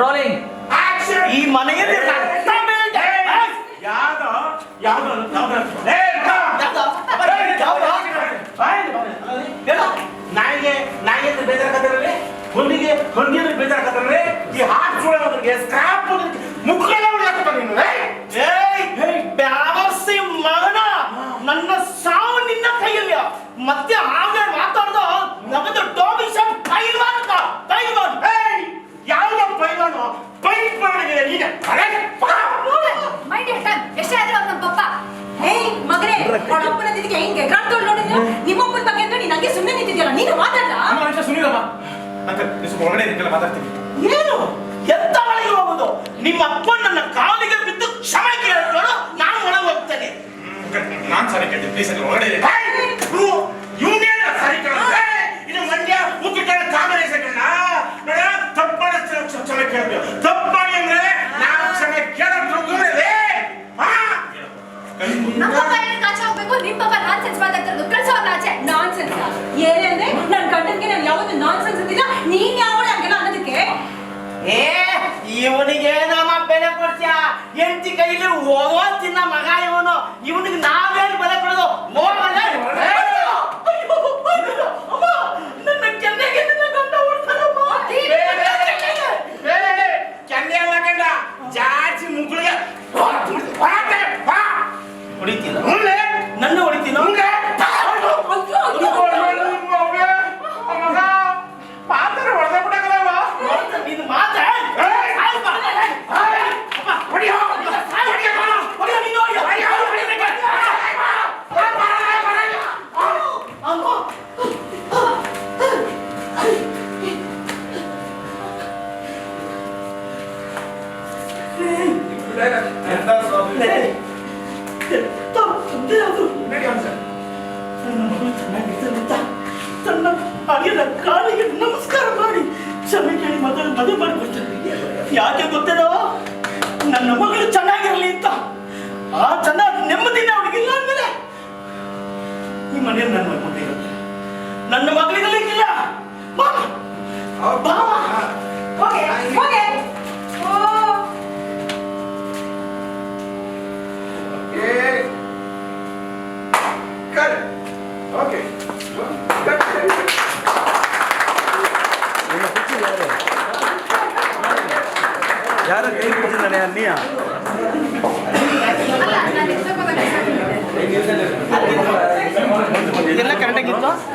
rolling ಈ ಮನೆಯಲ್ಲಿ ನಾಯಿಗೆ ಬೇಜಾರಾಗತ್ತಲ್ರಿ ಹೊಂದಿಗೆ ಹೊಂದಿಗೆ ಬೇಜಾರಾಗತ್ತಲ್ರಿ ಈ ಹಾಟ್ ಸುಳ್ಳೋದ್ರಿಗೆ ಸ್ಕ್ರಾಪ್ ಮುಖಗಳ ನೀನು ಬ್ಯಾವರ್ಸಿ ಮಗನ ನನ್ನ ಸಾವು ನಿನ್ನ ಕೈಯಲ್ಲಿ ಮತ್ತೆ ಆಮೇಲೆ ಮಾತಾಡ್ದು ನಮ್ಮದು ಟೋಬಿ ಶಾಪ್ ಪೈಲ್ವಾನ್ ಯಾವ್ದೋ ಪೈಲ್ವಾನು ಪೈಟ್ ಮಾಡಿದ್ರೆ ನೀನೆ ಎಷ್ಟೇ ಆದ್ರೂ ಅವ್ನ ಪಪ್ಪ ಮಗನೇ ಅವಳ ಅಪ್ಪನ ದಿದಿಗೆ ಹೆಂಗೆ ಗ್ರಾಂಟೋಲ್ ನೋಡಿದ್ನು ನಿಮ್ಮಪ್ಪನ ಬಗ್ಗೆ ಅಂತ ನೀನು ಹಂಗೆ ಸುಮ್ಮನೆ ನಿಂತಿದ್ಯಲ್ಲ ನೀನು ಮಾತಾಡ್ಲ ಮನುಷ್ಯ ಸುನಿರಮ್ಮ ಅಂತ ಒಳಗಡೆ ಇದಕ್ಕೆಲ್ಲ ಮಾತಾಡ್ತೀನಿ ಏನು ಎಂತ ಒಳಗೆ ಹೋಗುದು ನಿಮ್ಮ ಅಪ್ಪ ನನ್ನ ಕಾಲಿಗೆ ಬಿದ್ದು ಕ್ಷಮೆ ಕೇಳೋಣ ನಾನು ಒಳಗೆ ಹೋಗ್ತೇನೆ ನಾನ್ ಸರಿ ಕೇಳ್ತೀನಿ ಪ್ಲೀಸ್ ಅಲ್ಲಿ ಒಳಗಡೆ ಇವನೇನ ಸರಿ ಕೇಳೋದು ಇದು ಮಂಡ್ಯ ಉಪ್ಪಿಟ್ಟಾಗ ಕಾಂಗ್ರೆಸ್ನ ನೋಡ ತಪ್ಪು ಕ್ಷಮೆ ಕೇಳಬೇಕು ತಪ್ಪು ಮಾಡಿ ಅಂದ್ರೆ ನಾನು ಕ್ಷಮೆ ಕೇಳೋದು ನಮ್ಮ ಪಪ್ಪ ಏನು ಕಾಚೆ ಹೋಗ್ಬೇಕು ನಿಮ್ಮ ಪಪ್ಪ ನಾನ್ ಸೆನ್ಸ್ ಮಾತಾಡ್ತಿರೋದು ಕಳ್ಸೋ ಆಚೆ ನಾನ್ ಸೆನ್ಸ್ ಏನೇ ಅಂದ್ರೆ ನನ್ನ ಗಂಡನ್ಗೆ ನಾನು ಯಾವತ್ತೂ ನಾನ್ ಸೆನ್ಸ್ ಅಂತಿಲ್ಲ ನೀನ್ ಯಾವಳ ಹಂಗೆಲ್ಲ ಅನ್ನೋದಕ್ಕೆ ಇವನಿಗೆ ನಮ್ಮ ಬೆಲೆ ಕೊಡ್ತೀಯ ಹೆಂಡತಿ ಕೈಲಿ ಹೋಗೋ ತಿನ್ನ ಮಗ ಇವನಿಗೆ ನಾವೇನು ಬೆಲೆ ಕೊಡೋದು ನನ್ನ ಕೆನ್ನೆಗೆ ನನ್ನ ಗಂಡ ಹೊಡ್ತಾನಮ್ಮ ಕೆನ್ನೆ ಎಲ್ಲ ಗಂಡ ಜಾಸ್ತಿ ಮುಗುಳಿಗೆ ಹೊಡಿತೀನ ನನ್ನ ಹೊಡಿತೀನ ಪಾತ್ರ ಹೊಡೆದ ಬಿಡಕಲ್ಲ ನೀನು ಮಾತಾ ತನ್ನ ಅಡಿಯ ಕಾಲಿಗೆ ನಮಸ್ಕಾರ ಮಾಡಿ ಕ್ಷಮೆ ಕೇಳಿ ಮೊದಲು ಮದುವೆ ಮಾಡಿಕೊಡ್ತಾರೆ ಯಾಕೆ ಗೊತ್ತೇನೋ ನನ್ನ ಮಗಳು ಚೆನ್ನಾಗಿರಲಿ ಅಂತ ಆ ಚೆನ್ನಾಗಿ ನೆಮ್ಮದಿನ ಅವಳಿಗಿಲ್ಲ ಅಂದ್ಮೇಲೆ ಈ ಮನೆಯಲ್ಲಿ ನನ್ನ ಮಗ ಇರುತ್ತೆ ನನ್ನ ಮಗಳಿರಲಿಕ್ಕಿಲ್ಲ ಯಾರು ಕೈ ಬಿಡ್ತಿದ್ದಾನೆ ಅನ್ನಿಯ ಅಲ್ಲ ನಾನು ಇದೆಲ್ಲ ಕರೆಕ್ಟಾಗಿತ್ತು